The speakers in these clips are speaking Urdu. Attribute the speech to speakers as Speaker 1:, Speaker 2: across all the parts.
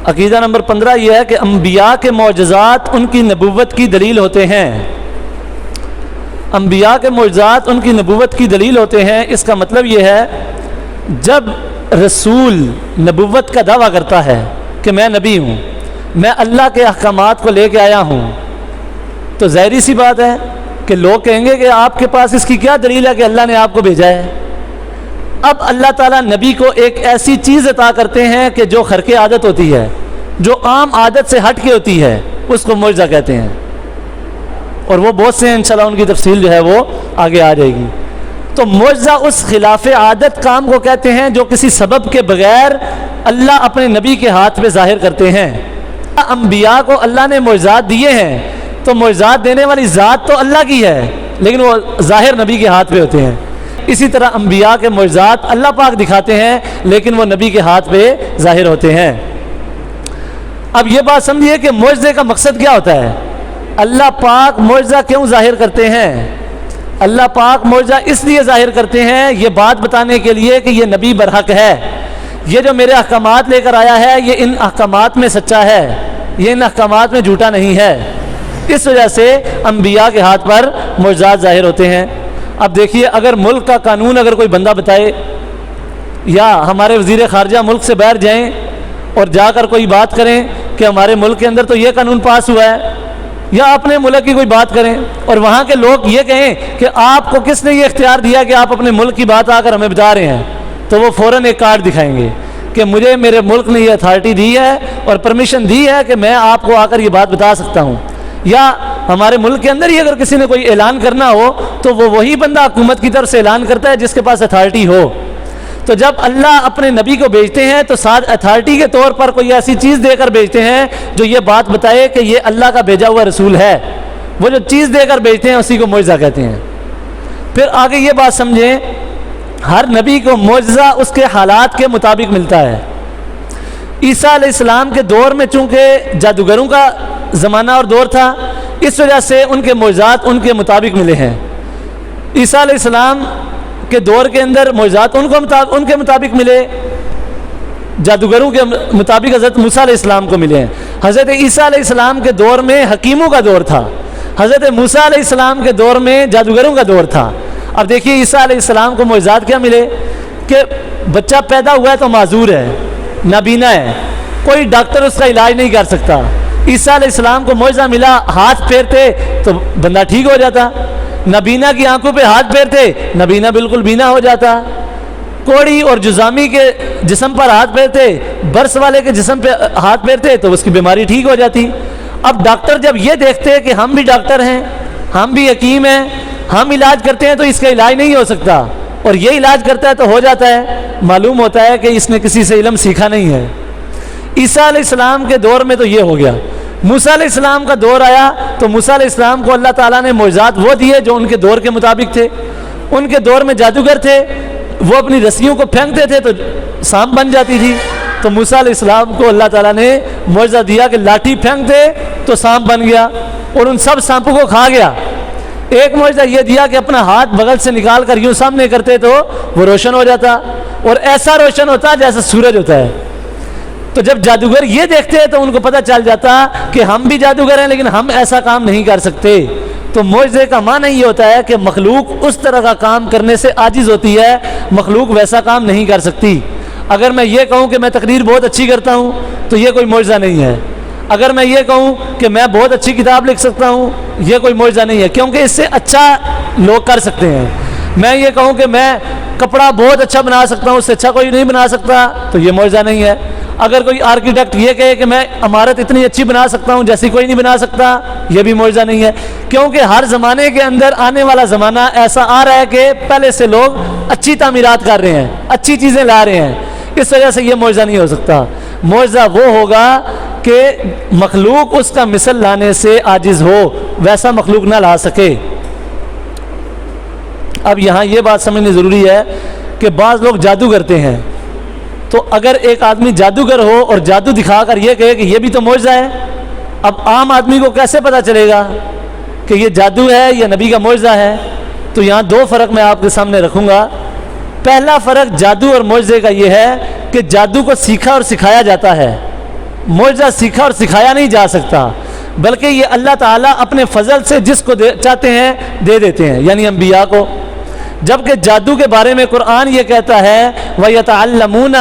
Speaker 1: عقیدہ نمبر 15 یہ ہے کہ انبیاء کے معجزات ان کی نبوت کی دلیل ہوتے ہیں۔ انبیاء کے معجزات ان کی نبوت کی دلیل ہوتے ہیں، اس کا مطلب یہ ہے جب رسول نبوت کا دعویٰ کرتا ہے کہ میں نبی ہوں، میں اللہ کے احکامات کو لے کے آیا ہوں، تو ظاہری سی بات ہے کہ لوگ کہیں گے کہ آپ کے پاس اس کی کیا دلیل ہے کہ اللہ نے آپ کو بھیجا ہے۔ اب اللہ تعالیٰ نبی کو ایک ایسی چیز عطا کرتے ہیں کہ جو خرق عادت ہوتی ہے، جو عام عادت سے ہٹ کے ہوتی ہے، اس کو معجزہ کہتے ہیں، اور وہ بہت سے ہیں، انشاءاللہ ان کی تفصیل جو ہے وہ آگے آ جائے گی۔ تو معجزہ اس خلاف عادت کام کو کہتے ہیں جو کسی سبب کے بغیر اللہ اپنے نبی کے ہاتھ میں ظاہر کرتے ہیں۔ انبیاء کو اللہ نے معجزات دیے ہیں، تو معجزات دینے والی ذات تو اللہ کی ہے، لیکن وہ ظاہر نبی کے ہاتھ پہ ہوتے ہیں۔ اسی طرح انبیاء کے معجزات اللہ پاک دکھاتے ہیں، لیکن وہ نبی کے ہاتھ پہ ظاہر ہوتے ہیں۔ اب یہ بات سمجھیے کہ معجزے کا مقصد کیا ہوتا ہے، اللہ پاک معجزہ کیوں ظاہر کرتے ہیں؟ اللہ پاک معجزہ اس لیے ظاہر کرتے ہیں یہ بات بتانے کے لیے کہ یہ نبی برحق ہے، یہ جو میرے احکامات لے کر آیا ہے یہ ان احکامات میں سچا ہے، یہ ان احکامات میں جھوٹا نہیں ہے۔ اس وجہ سے انبیاء کے ہاتھ پر معجزات ظاہر ہوتے ہیں۔ اب دیکھیے، اگر ملک کا قانون اگر کوئی بندہ بتائے، یا ہمارے وزیر خارجہ ملک سے باہر جائیں اور جا کر کوئی بات کریں کہ ہمارے ملک کے اندر تو یہ قانون پاس ہوا ہے، یا اپنے ملک کی کوئی بات کریں اور وہاں کے لوگ یہ کہیں کہ آپ کو کس نے یہ اختیار دیا کہ آپ اپنے ملک کی بات آ کر ہمیں بتا رہے ہیں، تو وہ فوراً ایک کارڈ دکھائیں گے کہ مجھے میرے ملک نے یہ اتھارٹی دی ہے اور پرمیشن دی ہے کہ میں آپ کو آ کر یہ بات بتا سکتا ہوں۔ یا ہمارے ملک کے اندر ہی اگر کسی نے کوئی اعلان کرنا ہو تو وہ وہی بندہ حکومت کی طرف سے اعلان کرتا ہے جس کے پاس اتھارٹی ہو۔ تو جب اللہ اپنے نبی کو بھیجتے ہیں تو ساتھ اتھارٹی کے طور پر کوئی ایسی چیز دے کر بھیجتے ہیں جو یہ بات بتائے کہ یہ اللہ کا بھیجا ہوا رسول ہے۔ وہ جو چیز دے کر بھیجتے ہیں اسی کو معجزہ کہتے ہیں۔ پھر آگے یہ بات سمجھیں، ہر نبی کو معجزہ اس کے حالات کے مطابق ملتا ہے۔ عیسیٰ علیہ السلام کے دور میں چونکہ جادوگروں کا زمانہ اور دور تھا، اس وجہ سے ان کے معجزات ان کے مطابق ملے ہیں۔ عیسیٰ علیہ السلام کے دور کے اندر معجزات ان کے مطابق ملے، جادوگروں کے مطابق حضرت موسیٰ علیہ السلام کو ملے ہیں۔ حضرت عیسیٰ علیہ السلام کے دور میں حکیموں کا دور تھا، حضرت موسیٰ علیہ السلام کے دور میں جادوگروں کا دور تھا۔ اب دیکھیے عیسیٰ علیہ السلام کو معجزات کیا ملے کہ بچہ پیدا ہوا ہے تو معذور ہے، نابینا ہے، کوئی ڈاکٹر اس کا علاج نہیں کر سکتا۔ عیسیٰ علیہ السلام کو معجزہ ملا، ہاتھ پھیرتے تو بندہ ٹھیک ہو جاتا، نابینا کی آنکھوں پہ ہاتھ پھیرتے نابینا بالکل بینا ہو جاتا، کوڑی اور جزامی کے جسم پر ہاتھ پھیرتے، برس والے کے جسم پہ ہاتھ پھیرتے تو اس کی بیماری ٹھیک ہو جاتی۔ اب ڈاکٹر جب یہ دیکھتے کہ ہم بھی ڈاکٹر ہیں، ہم بھی حکیم ہیں، ہم علاج کرتے ہیں تو اس کا علاج نہیں ہو سکتا، اور یہ علاج کرتا ہے تو ہو جاتا ہے، معلوم ہوتا ہے کہ اس نے کسی سے علم سیکھا نہیں ہے۔ عیسیٰ علیہ السلام کے دور میں تو یہ ہو گیا۔ موسیٰ علیہ السلام کا دور آیا تو موسیٰ علیہ السلام کو اللہ تعالیٰ نے معجزات وہ دیے جو ان کے دور کے مطابق تھے۔ ان کے دور میں جادوگر تھے، وہ اپنی رسیوں کو پھینکتے تھے تو سانپ بن جاتی تھی، تو موسیٰ علیہ السلام کو اللہ تعالیٰ نے معجزہ دیا کہ لاٹھی پھینکتے تو سانپ بن گیا اور ان سب سانپوں کو کھا گیا۔ ایک معجزہ یہ دیا کہ اپنا ہاتھ بغل سے نکال کر یوں سامنے کرتے تو وہ روشن ہو جاتا، اور ایسا روشن ہوتا جیسا سورج ہوتا ہے۔ تو جب جادوگر یہ دیکھتے ہیں تو ان کو پتہ چل جاتا کہ ہم بھی جادوگر ہیں لیکن ہم ایسا کام نہیں کر سکتے۔ تو معجزے کا معنی یہ ہوتا ہے کہ مخلوق اس طرح کا کام کرنے سے عاجز ہوتی ہے، مخلوق ویسا کام نہیں کر سکتی۔ اگر میں یہ کہوں کہ میں تقریر بہت اچھی کرتا ہوں تو یہ کوئی معجزہ نہیں ہے۔ اگر میں یہ کہوں کہ میں بہت اچھی کتاب لکھ سکتا ہوں یہ کوئی معجزہ نہیں ہے، کیونکہ اس سے اچھا لوگ کر سکتے ہیں۔ میں یہ کہوں کہ میں کپڑا بہت اچھا بنا سکتا ہوں، اس سے اچھا کوئی نہیں بنا سکتا تو یہ معجزہ نہیں ہے۔ اگر کوئی آرکیٹیکٹ یہ کہے کہ میں عمارت اتنی اچھی بنا سکتا ہوں جیسی کوئی نہیں بنا سکتا، یہ بھی معجزہ نہیں ہے، کیونکہ ہر زمانے کے اندر آنے والا زمانہ ایسا آ رہا ہے کہ پہلے سے لوگ اچھی تعمیرات کر رہے ہیں، اچھی چیزیں لا رہے ہیں، اس وجہ سے یہ معجزہ نہیں ہو سکتا۔ معجزہ وہ ہوگا کہ مخلوق اس کا مثل لانے سے عاجز ہو، ویسا مخلوق نہ لا سکے۔ اب یہاں یہ بات سمجھنی ضروری ہے کہ بعض لوگ جادو کرتے ہیں، تو اگر ایک آدمی جادوگر ہو اور جادو دکھا کر یہ کہے کہ یہ بھی تو معجزہ ہے، اب عام آدمی کو کیسے پتہ چلے گا کہ یہ جادو ہے یا نبی کا معجزہ ہے؟ تو یہاں دو فرق میں آپ کے سامنے رکھوں گا۔ پہلا فرق جادو اور معجزے کا یہ ہے کہ جادو کو سیکھا اور سکھایا جاتا ہے، معجزہ سیکھا اور سکھایا نہیں جا سکتا، بلکہ یہ اللہ تعالیٰ اپنے فضل سے جس کو چاہتے ہیں دے دیتے ہیں، یعنی انبیاء کو۔ جبکہ جادو کے بارے میں قرآن یہ کہتا ہے وَيَتَعَلَّمُونَ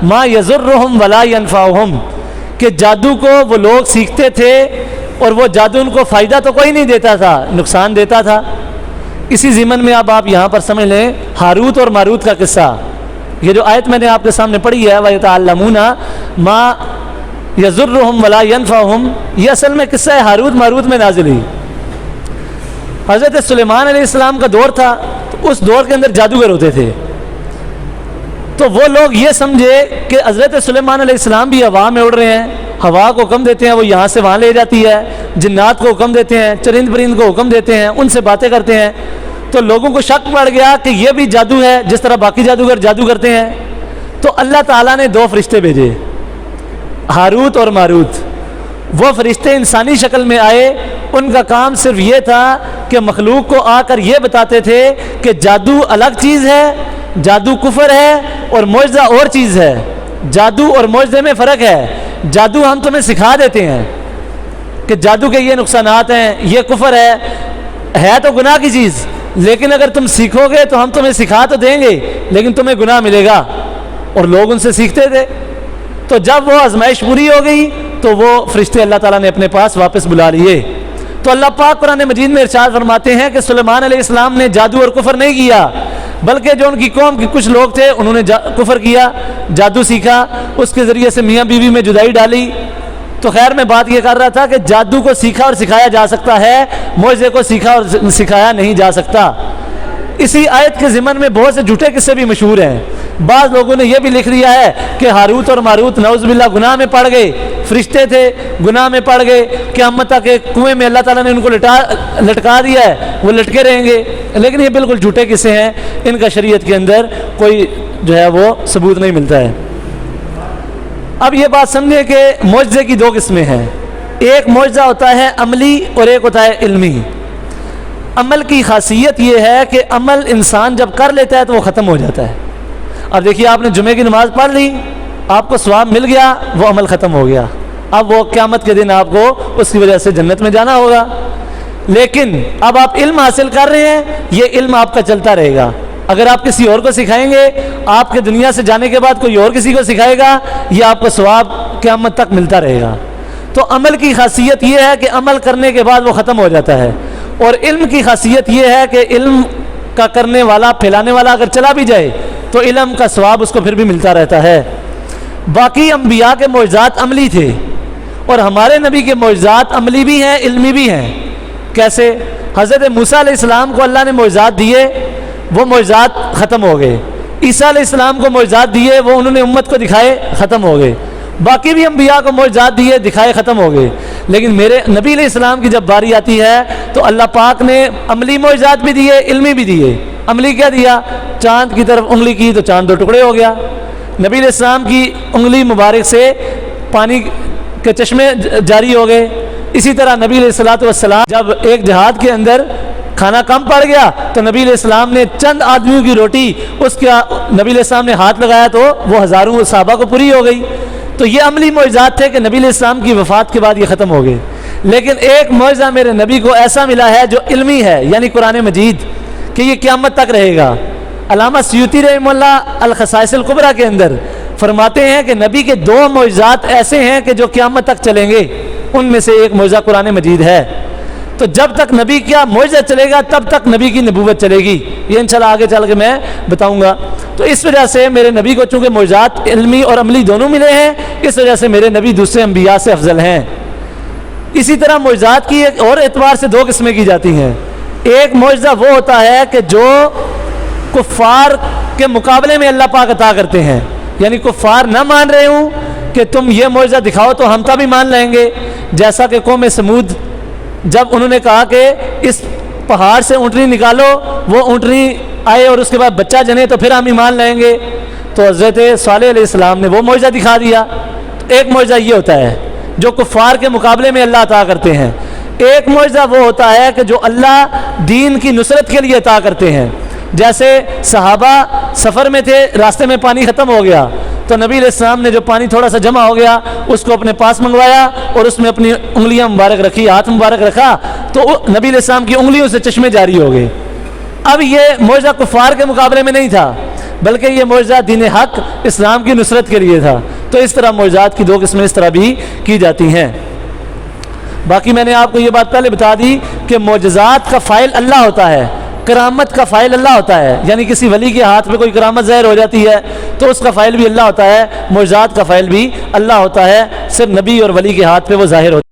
Speaker 1: مَا يَضُرُّهُمْ وَلَا يَنفَعُهُمْ کہ جادو کو وہ لوگ سیکھتے تھے اور وہ جادو ان کو فائدہ تو کوئی نہیں دیتا تھا، نقصان دیتا تھا۔ اسی ضمن میں اب آپ یہاں پر سمجھ لیں ہاروت اور ماروت کا قصہ، یہ جو آیت میں نے آپ کے سامنے پڑھی ہے وَيَتَعَلَّمُونَ مَا يَضُرُّهُمْ وَلَا يَنفَعُهُمْ، یہ اصل میں قصہ ہاروت ماروت میں نازل ہوئی۔ حضرت سلیمان علیہ السلام کا دور تھا، تو اس دور کے اندر جادوگر ہوتے تھے، تو وہ لوگ یہ سمجھے کہ حضرت سلیمان علیہ السلام بھی ہوا میں اڑ رہے ہیں، ہوا کو حکم دیتے ہیں وہ یہاں سے وہاں لے جاتی ہے، جنات کو حکم دیتے ہیں، چرند پرند کو حکم دیتے ہیں، ان سے باتیں کرتے ہیں۔ تو لوگوں کو شک پڑ گیا کہ یہ بھی جادو ہے جس طرح باقی جادوگر جادو کرتے ہیں۔ تو اللہ تعالیٰ نے 2 فرشتے بھیجے، ہاروت اور ماروت۔ وہ فرشتے انسانی شکل میں آئے، ان کا کام صرف یہ تھا کہ مخلوق کو آ کر یہ بتاتے تھے کہ جادو الگ چیز ہے، جادو کفر ہے اور معجزہ اور چیز ہے، جادو اور معجزے میں فرق ہے۔ جادو ہم تمہیں سکھا دیتے ہیں کہ جادو کے یہ نقصانات ہیں، یہ کفر ہے تو گناہ کی چیز، لیکن اگر تم سیکھو گے تو ہم تمہیں سکھا تو دیں گے لیکن تمہیں گناہ ملے گا، اور لوگ ان سے سیکھتے تھے۔ تو جب وہ آزمائش پوری ہو گئی تو وہ فرشتے اللہ تعالیٰ نے اپنے پاس واپس بلا لیے۔ تو اللہ پاک قرآن مجید میں ارشاد فرماتے ہیں کہ سلیمان علیہ السلام نے جادو اور کفر نہیں کیا، بلکہ جو ان کی قوم کے کچھ لوگ تھے انہوں نے کفر کیا، جادو سیکھا، اس کے ذریعے سے میاں بیوی میں جدائی ڈالی۔ تو خیر میں بات یہ کر رہا تھا کہ جادو کو سیکھا اور سکھایا جا سکتا ہے، معجزے کو سیکھا اور سکھایا نہیں جا سکتا۔ اسی آیت کے ضمن میں بہت سے جھوٹے قصے بھی مشہور ہیں۔ بعض لوگوں نے یہ بھی لکھ دیا ہے کہ ہاروت اور ماروت نعوذ باللہ گناہ میں پڑ گئے، فرشتے تھے گناہ میں پڑ گئے، قیامت تک ایک کنویں میں اللہ تعالیٰ نے ان کو لٹکا دیا ہے، وہ لٹکے رہیں گے۔ لیکن یہ بالکل جھوٹے قصے ہیں، ان کا شریعت کے اندر کوئی جو ہے وہ ثبوت نہیں ملتا ہے۔ اب یہ بات سمجھیں کہ معجزے کی 2 قسمیں ہیں، ایک معجزہ ہوتا ہے عملی اور ایک ہوتا ہے علمی۔ عمل کی خاصیت یہ ہے کہ عمل انسان جب کر لیتا ہے تو وہ ختم ہو جاتا ہے۔ اب دیکھیے آپ نے جمعے کی نماز پڑھ لی، آپ کو ثواب مل گیا، وہ عمل ختم ہو گیا، اب وہ قیامت کے دن آپ کو اس کی وجہ سے جنت میں جانا ہوگا۔ لیکن اب آپ علم حاصل کر رہے ہیں، یہ علم آپ کا چلتا رہے گا۔ اگر آپ کسی اور کو سکھائیں گے، آپ کے دنیا سے جانے کے بعد کوئی اور کسی کو سکھائے گا، یہ آپ کو ثواب قیامت تک ملتا رہے گا۔ تو عمل کی خاصیت یہ ہے کہ عمل کرنے کے بعد وہ ختم ہو جاتا ہے، اور علم کی خاصیت یہ ہے کہ علم کا کرنے والا پھیلانے والا اگر چلا بھی جائے تو علم کا ثواب اس کو پھر بھی ملتا رہتا ہے۔ باقی انبیاء کے معجزات عملی تھے، اور ہمارے نبی کے معجزات عملی بھی ہیں علمی بھی ہیں۔ کیسے؟ حضرت موسیٰ علیہ السلام کو اللہ نے معجزات دیے، وہ معجزات ختم ہو گئے۔ عیسیٰ علیہ السلام کو معجزات دیے، وہ انہوں نے امت کو دکھائے، ختم ہو گئے۔ باقی بھی انبیاء کو معجزات دیے، دکھائے، ختم ہو گئے۔ لیکن میرے نبی علیہ السلام کی جب باری آتی ہے تو اللہ پاک نے عملی معجزات بھی دیے، علمی بھی دیے۔ عملی کیا دیا؟ چاند کی طرف انگلی کی تو چاند 2 ٹکڑے ہو گیا۔ نبی علیہ السلام کی انگلی مبارک سے پانی کے چشمے جاری ہو گئے۔ اسی طرح نبی علیہ السلام جب ایک جہاد کے اندر کھانا کم پڑ گیا تو نبی علیہ السلام نے چند آدمیوں کی روٹی اس کے نبی علیہ السلام نے ہاتھ لگایا تو وہ ہزاروں صحابہ کو پوری ہو گئی۔ تو یہ عملی معجزات تھے کہ نبی علیہ السلام کی وفات کے بعد یہ ختم ہو گئے۔ لیکن ایک معجزہ میرے نبی کو ایسا ملا ہے جو علمی ہے، یعنی قرآن مجید، کہ یہ قیامت تک رہے گا۔ علامہ سیوطی رحمہ اللہ الخصائص الکبریٰ کے اندر فرماتے ہیں کہ نبی کے 2 معجزات ایسے ہیں کہ جو قیامت تک چلیں گے، ان میں سے ایک معجزہ قرآن مجید ہے۔ تو جب تک نبی کیا معجزہ چلے گا تب تک نبی کی نبوت چلے گی، یہ انشاءاللہ آگے چل کے میں بتاؤں گا۔ تو اس وجہ سے میرے نبی کو چونکہ معجزات علمی اور عملی دونوں ملے ہیں، اس وجہ سے میرے نبی دوسرے انبیاء سے افضل ہیں۔ اسی طرح معجزات کی ایک اور اعتبار سے 2 قسمیں کی جاتی ہیں۔ ایک معجزہ وہ ہوتا ہے کہ جو کفار کے مقابلے میں اللہ پاک عطا کرتے ہیں، یعنی کفار نہ مان رہے ہوں کہ تم یہ معجزہ دکھاؤ تو ہم تب بھی مان لیں گے، جیسا کہ قوم سمود جب انہوں نے کہا کہ اس پہاڑ سے اونٹنی نکالو، وہ اونٹنی آئے اور اس کے بعد بچہ جنے تو پھر ہم ایمان لائیں گے، تو حضرت صالح علیہ السلام نے وہ معجزہ دکھا دیا۔ ایک معجزہ یہ ہوتا ہے جو کفار کے مقابلے میں اللہ عطا کرتے ہیں۔ ایک معجزہ وہ ہوتا ہے کہ جو اللہ دین کی نصرت کے لیے عطا کرتے ہیں، جیسے صحابہ سفر میں تھے، راستے میں پانی ختم ہو گیا تو نبی علیہ السلام نے جو پانی تھوڑا سا جمع ہو گیا اس کو اپنے پاس منگوایا اور اس میں اپنی انگلیاں مبارک رکھی، ہاتھ مبارک رکھا، تو نبی علیہ السلام کی انگلیوں سے چشمے جاری ہو گئے۔ اب یہ معجزہ کفار کے مقابلے میں نہیں تھا، بلکہ یہ معجزہ دین حق اسلام کی نصرت کے لیے تھا۔ تو اس طرح معجزات کی دو قسمیں اس طرح بھی کی جاتی ہیں۔ باقی میں نے آپ کو یہ بات پہلے بتا دی کہ معجزات کا فاعل اللہ ہوتا ہے، کرامت کا فاعل اللہ ہوتا ہے، یعنی کسی ولی کے ہاتھ میں کوئی کرامت ظاہر ہو جاتی ہے تو اس کا فاعل بھی اللہ ہوتا ہے، معجزات کا فاعل بھی اللہ ہوتا ہے، صرف نبی اور ولی کے ہاتھ پہ وہ ظاہر ہوتا ہے۔